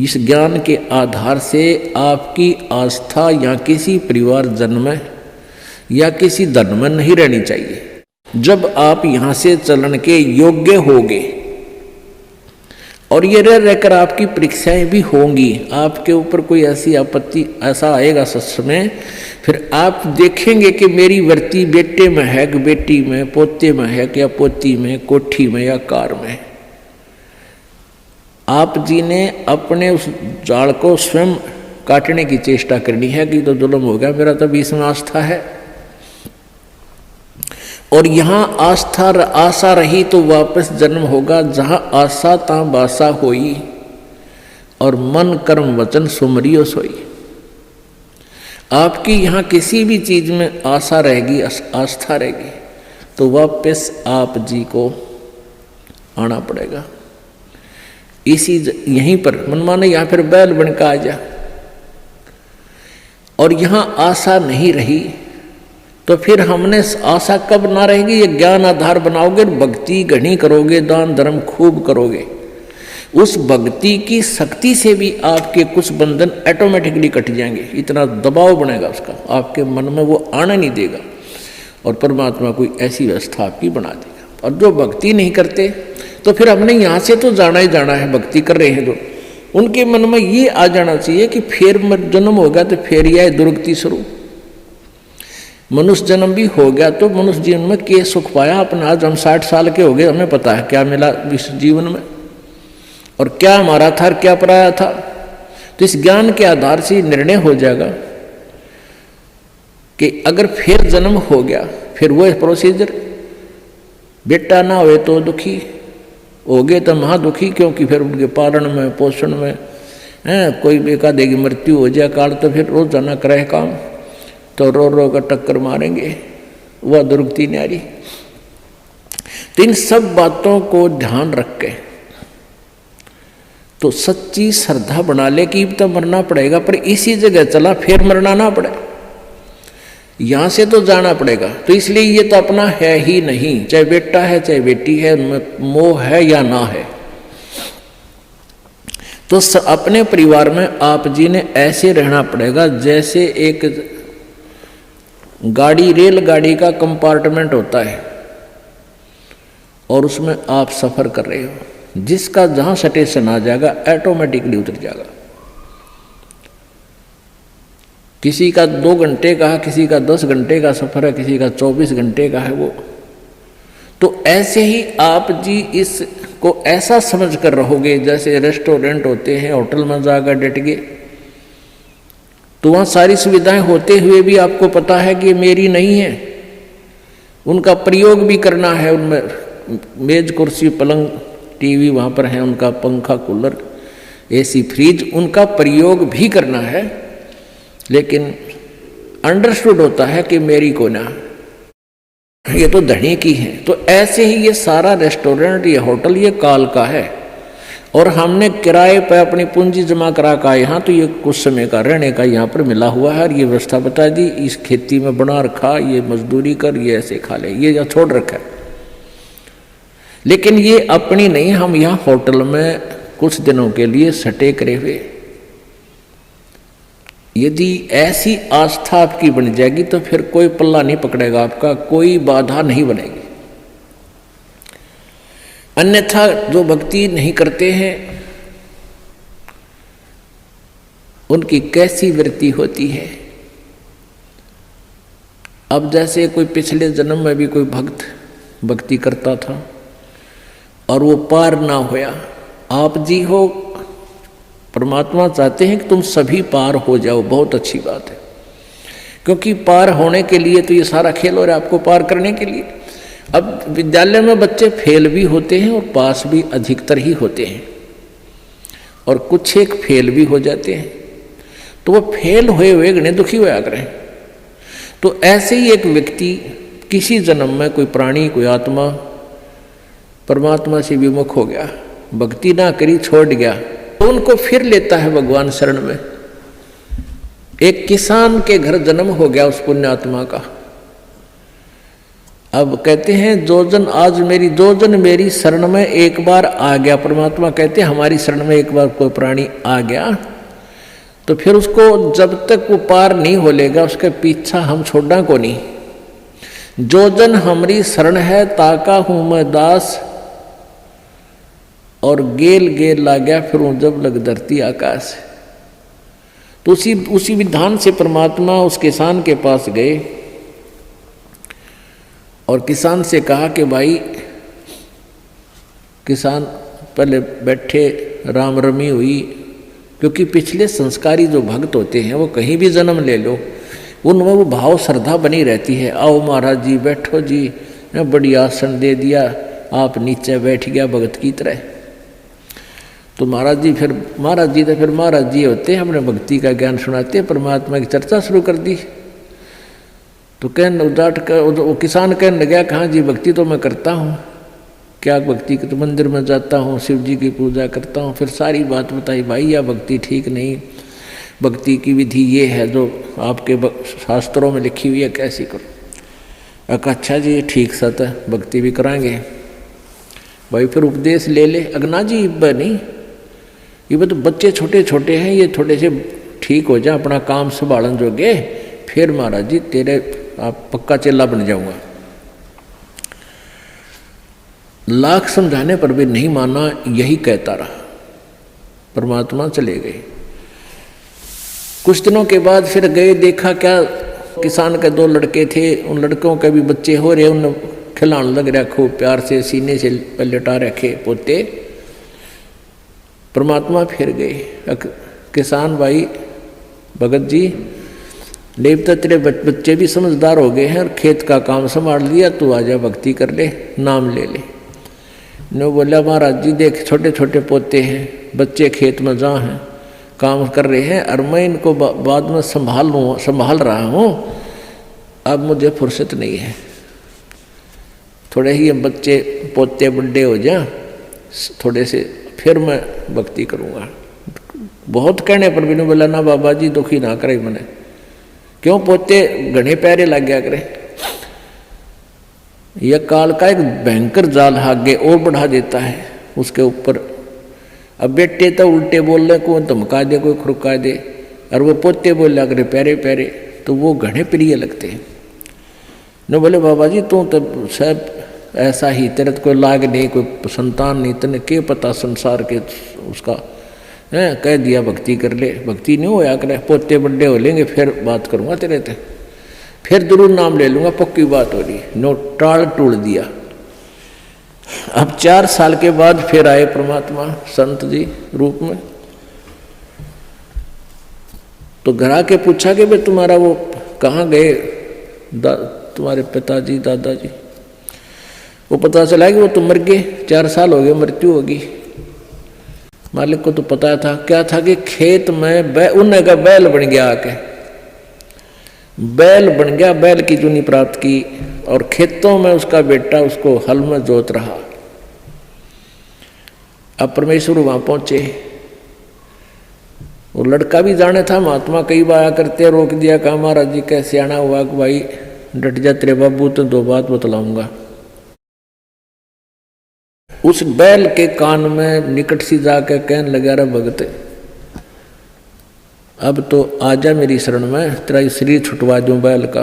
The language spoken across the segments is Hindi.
इस ज्ञान के आधार से आपकी आस्था या किसी परिवार जन्म में या किसी धन में नहीं रहनी चाहिए। जब आप यहाँ से चलन के योग्य होगे और ये रह रहकर आपकी परीक्षाएं भी होंगी, आपके ऊपर कोई ऐसी आपत्ति ऐसा आएगा सच में, फिर आप देखेंगे कि मेरी वृत्ति बेटे में है कि बेटी में, पोते में है कि या पोती में, कोठी में या कार में। आप जी ने अपने उस जाल को स्वयं काटने की चेष्टा करनी है कि तो जुल्म हो गया, मेरा तो बीच में आस्था है। और यहाँ आस्था आशा रही तो वापस जन्म होगा, जहाँ आशा ता बासा होई और मन कर्म वचन सुमरियो सोई। आपकी यहाँ किसी भी चीज में आशा रहेगी, आस्था रहेगी, तो वापस आप जी को आना पड़ेगा। इसी यहीं पर मनमाने या फिर बैल बनकर आ जा। और यहाँ आशा नहीं रही तो फिर हमने आशा कब ना रहेगी, ये ज्ञान आधार बनाओगे, भक्ति घनी करोगे, दान धर्म खूब करोगे, उस भक्ति की शक्ति से भी आपके कुछ बंधन ऑटोमेटिकली कट जाएंगे। इतना दबाव बनेगा उसका, आपके मन में वो आना नहीं देगा और परमात्मा कोई ऐसी व्यवस्था आपकी बना देगा। और जो भक्ति नहीं करते तो फिर हमने यहाँ से तो जाना ही जाना है, भक्ति कर रहे हैं जो, उनके मन में ये आ जाना चाहिए कि फिर जन्म होगा तो फिर यह दुर्गति शुरू। मनुष्य जन्म भी हो गया तो मनुष्य जीवन में क्या सुख पाया अपना। आज हम 60 साल के हो गए, हमें पता है क्या मिला इस जीवन में और क्या हमारा था और क्या पराया था। तो इस ज्ञान के आधार से निर्णय हो जाएगा कि अगर फिर जन्म हो गया, फिर वो प्रोसीजर, बेटा ना हुए तो दुखी हो गए तो महादुखी, क्योंकि फिर उनके पालन में पोषण में कोई बेकादेगी मृत्यु हो जाए काल, तो फिर रोज जाना करे काम, तो रो रो कर टक्कर मारेंगे, वह दुर्गति न्यारी। तो इन सब बातों को ध्यान रख के तो सच्ची श्रद्धा बना ले कि तो मरना पड़ेगा, पर इसी जगह चला फिर मरना ना पड़े, यहां से तो जाना पड़ेगा। तो इसलिए ये तो अपना है ही नहीं, चाहे बेटा है चाहे बेटी है, उनमें मोह है या ना है। तो अपने परिवार में आप जी ने ऐसे रहना पड़ेगा जैसे एक गाड़ी, रेलगाड़ी का कंपार्टमेंट होता है और उसमें आप सफर कर रहे हो, जिसका जहां स्टेशन आ जाएगा ऑटोमेटिकली उतर जाएगा। किसी का 2 घंटे का है, किसी का 10 घंटे का सफर है, किसी का 24 घंटे का है वो। तो ऐसे ही आप जी इसको ऐसा समझ कर रहोगे जैसे रेस्टोरेंट होते हैं, होटल में जाकर डट गए, तो वहाँ सारी सुविधाएं होते हुए भी आपको पता है कि ये मेरी नहीं है, उनका प्रयोग भी करना है। उनमें मेज कुर्सी पलंग टीवी वहाँ पर है, उनका पंखा कूलर एसी फ्रिज, उनका प्रयोग भी करना है, लेकिन अंडरस्टूड होता है कि मेरी को ना, ये तो धनी की है। तो ऐसे ही ये सारा रेस्टोरेंट, ये होटल, ये काल का है और हमने किराए पर अपनी पूंजी जमा करा का यहाँ, तो ये कुछ समय का रहने का यहाँ पर मिला हुआ है और ये व्यवस्था बता दी, इस खेती में बना रखा, ये मजदूरी कर, ये ऐसे खा ले, ये या छोड़ रखा है। लेकिन ये अपनी नहीं, हम यहाँ होटल में कुछ दिनों के लिए सटे करे हुए। यदि ऐसी आस्था आपकी बन जाएगी तो फिर कोई पल्ला नहीं पकड़ेगा आपका, कोई बाधा नहीं बनेगी। अन्यथा जो भक्ति नहीं करते हैं उनकी कैसी वृत्ति होती है। अब जैसे कोई पिछले जन्म में भी कोई भक्त भक्ति करता था और वो पार ना होया, आप जी हो, परमात्मा चाहते हैं कि तुम सभी पार हो जाओ, बहुत अच्छी बात है, क्योंकि पार होने के लिए तो ये सारा खेल हो रहा है आपको पार करने के लिए। अब विद्यालय में बच्चे फेल भी होते हैं और पास भी अधिकतर ही होते हैं, और कुछ एक फेल भी हो जाते हैं, तो वो फेल हुए हुए गणे दुखी होया करें। तो ऐसे ही एक व्यक्ति किसी जन्म में कोई प्राणी, कोई आत्मा परमात्मा से विमुख हो गया, भक्ति ना करी, छोड़ गया, तो उनको फिर लेता है भगवान शरण में। एक किसान के घर जन्म हो गया उस पुण्यात्मा का, अब कहते हैं जो जन मेरी शरण में एक बार आ गया, परमात्मा कहते हैं हमारी शरण में एक बार कोई प्राणी आ गया तो फिर उसको जब तक वो पार नहीं हो लेगा उसके पीछा हम छोड़ना को नहीं। जो जन हमारी शरण है ताका हूं मैं दास, और गेल गेल ला गया फिर वो जब लग धरती आकाश। तो उसी विधान से परमात्मा उस किसान के पास गए और किसान से कहा कि भाई, किसान पहले बैठे, राम रमी हुई, क्योंकि पिछले संस्कारी जो भक्त होते हैं वो कहीं भी जन्म ले लो उनमें वो भाव श्रद्धा बनी रहती है। आओ महाराज जी बैठो जी, बड़ी आसन दे दिया, आप नीचे बैठ गया भगत की तरह। तो महाराज जी होते हैं, अपने भक्ति का ज्ञान सुनाते हैं, परमात्मा की चर्चा शुरू कर दी। तो वो किसान कहने लगा, कहाँ जी भक्ति तो मैं करता हूँ, क्या भक्ति तो मंदिर में जाता हूँ, शिव जी की पूजा करता हूँ। फिर सारी बात बताई, भाई यह भक्ति ठीक नहीं, भक्ति की विधि ये है जो आपके शास्त्रों में लिखी हुई है, कैसी करो। अच्छा जी ठीक सत है, भक्ति भी कराएंगे भाई, फिर उपदेश ले ले। अगना जी नहीं, ये तो बच्चे छोटे छोटे हैं, ये थोड़े से ठीक हो जाए, अपना काम संभालन जोगे, फिर महाराज जी तेरे आप पक्का चेला बन जाऊंगा। लाख समझाने पर भी नहीं माना, यही कहता रहा। परमात्मा चले गए। कुछ दिनों के बाद फिर गए, देखा क्या किसान के 2 लड़के थे, उन लड़कों के भी बच्चे हो रहे, उन खिलाने लग रहा खूब प्यार से, सीने से लटा रखे पोते। परमात्मा फिर गए, किसान भाई भगत जी देवता तेरे बच्चे भी समझदार हो गए हैं और खेत का काम संभाल लिया, तू आजा भक्ति कर ले, नाम ले ले। ने बोला महाराज जी देख छोटे छोटे पोते हैं, बच्चे खेत में जहाँ हैं काम कर रहे हैं और मैं इनको बाद में संभाल रहा हूँ, अब मुझे फुर्सत नहीं है, थोड़े ही बच्चे पोते बड़े हो जाए थोड़े से, फिर मैं भक्ति करूँगा। बहुत कहने पर भी नहीं बोला, ना बाबा जी दुखी ना करे मैंने, क्यों पोते घने प्यारे लग गया करे। यह काल का एक भयंकर जाल आगे और बढ़ा देता है उसके ऊपर। अब बेटे तो उल्टे बोल रहे, कोई धमका दे, कोई खुरका दे, और वो पोते बोल रहा करे प्यारे प्यारे, तो वो घने प्रिय लगते हैं। न बोले बाबा जी तू तो सब ऐसा ही, तेरे तो कोई लाग नहीं, कोई संतान नहीं, तेने क्या पता संसार के उसका है, कह दिया भक्ति कर ले, भक्ति नहीं होया करे, पोते बड़े हो लेंगे फिर बात करूँगा तेरे से, फिर जरूर नाम ले लूँगा, पक्की बात हो रही। नो टाल टूल दिया। अब 4 साल के बाद फिर आए परमात्मा संत जी रूप में। तो घर आके पूछा कि भाई तुम्हारा वो कहाँ गए तुम्हारे पिताजी दादाजी। वो पता चला कि वो तो मर गए, 4 साल हो गए, मृत्यु होगी। मालिक को तो पता था, क्या था कि खेत में उन्हें का बैल बन गया, आके बैल बन गया, बैल की चुनी प्राप्त की, और खेतों में उसका बेटा उसको हल में जोत रहा। अब परमेश्वर वहां पहुंचे, वो लड़का भी जाने था, महात्मा कई बार करते, रोक दिया, कहा महाराज जी कैसे आना हुआ कि भाई डट जा तेरे बाबू, तो 2 बात बतलाऊंगा। उस बैल के कान में निकट सी जाकर कहने लगा, रे भगत अब तो आजा मेरी शरण में, तेरा शरीर छुटवा दूं बैल का,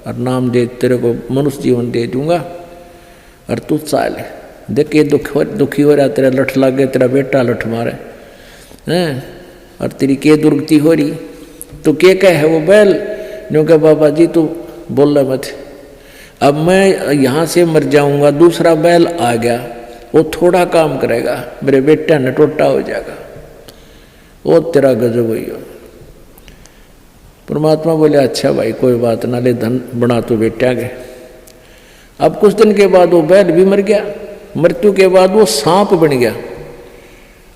और नाम दे, तेरे को मनुष्य जीवन दे दूंगा, और तू चाल देख ये दुखी हो रहा, तेरा लठ लग गया, तेरा बेटा लठ मारे हैं, और तेरी के दुर्गति हो रही, तो के कह है वो बैल। न्यू कह बाबा जी तू बोल रहा मत, अब मैं यहाँ से मर जाऊंगा, दूसरा बैल आ गया, वो थोड़ा काम करेगा, मेरे बेटा ने टोटा हो जाएगा, वो तेरा गजब हुई हो। परमात्मा बोले अच्छा भाई कोई बात ना, ले धन बना तो बेटा के। अब कुछ दिन के बाद वो बैल भी मर गया, मृत्यु के बाद वो सांप बन गया।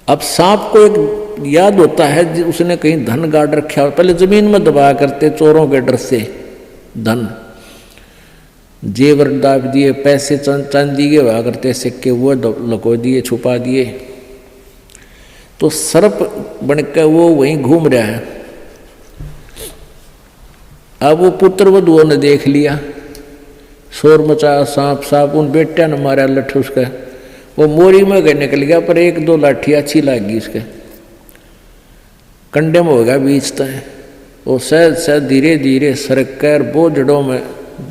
अब सांप को एक याद होता है, उसने कहीं धन गाड़ रखा, पहले जमीन में दबाया करते चोरों के डर से, धन जेवर दाब दिए, पैसे चांदी के हुआ करते सिक्के, वो लको दिए, छुपा दिए। तो सर्प बनकर वो वहीं घूम रहा है। अब वो पुत्र वधुओं ने देख लिया शोर मचाया, सांप सांप, उन बेटिया ने मारा लठ उसका, वो मोरी में गए निकल गया, पर एक दो लाठी अच्छी लग गई उसके, कंडे में हो गया बीच तय। वो सहज सहज धीरे धीरे सरक कर बोझड़ों में,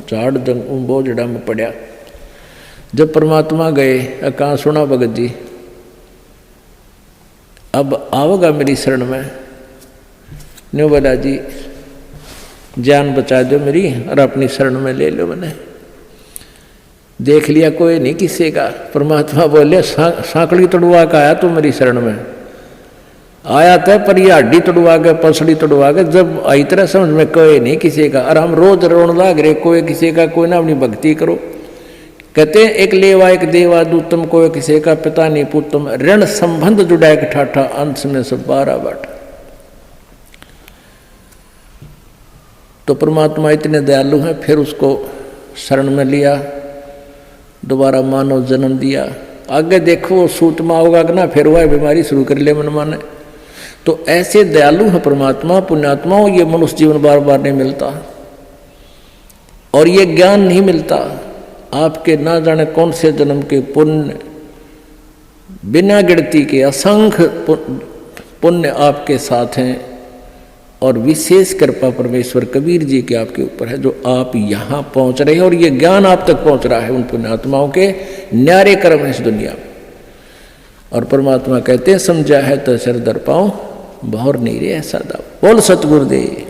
झाड़ बोझड़ा में पड़ा। जब परमात्मा गए, कहाँ सुना भगत जी अब आओगा मेरी शरण में, न्यू बोला जी जान बचा दो मेरी और अपनी शरण में ले लो। मैंने देख लिया कोई नहीं किसी का। परमात्मा बोले सांकड़ी तोड़वा का आया तू मेरी शरण में, आया था पर ये हड्डी तोड़वा के पसड़ी तोड़वा के, जब आई तरह समझ में कोई नहीं किसी का। और हम रोज रोन लाग रहे कोई किसी का, कोई ना अपनी भक्ति करो। कहते हैं एक लेवा एक देवा दूतम, कोई किसी का पिता नहीं पुतम, ऋण संबंध जुड़ा एक ठाठा, अंत में सब 12 बाट। तो परमात्मा इतने दयालु हैं, फिर उसको शरण में लिया, दोबारा मानव जन्म दिया। आगे देखो सूत में होगा कि ना, फिर वह बीमारी शुरू कर ले मन माने। तो ऐसे दयालु है परमात्मा, पुण्यात्माओं। ये मनुष्य जीवन बार बार नहीं मिलता और ये ज्ञान नहीं मिलता। आपके ना जाने कौन से जन्म के पुण्य, बिना गिनती के असंख्य पुण्य आपके साथ हैं, और विशेष कृपा परमेश्वर कबीर जी के आपके ऊपर है, जो आप यहाँ पहुँच रहे हैं और ये ज्ञान आप तक पहुँच रहा है उन पुण्यात्माओं के न्यारे कर्म है इस दुनिया में। और परमात्मा कहते हैं समझा है तो सिर दर पाओ, बहुर नहीं रे ऐसा दाव। बोल सतगुरुदेव।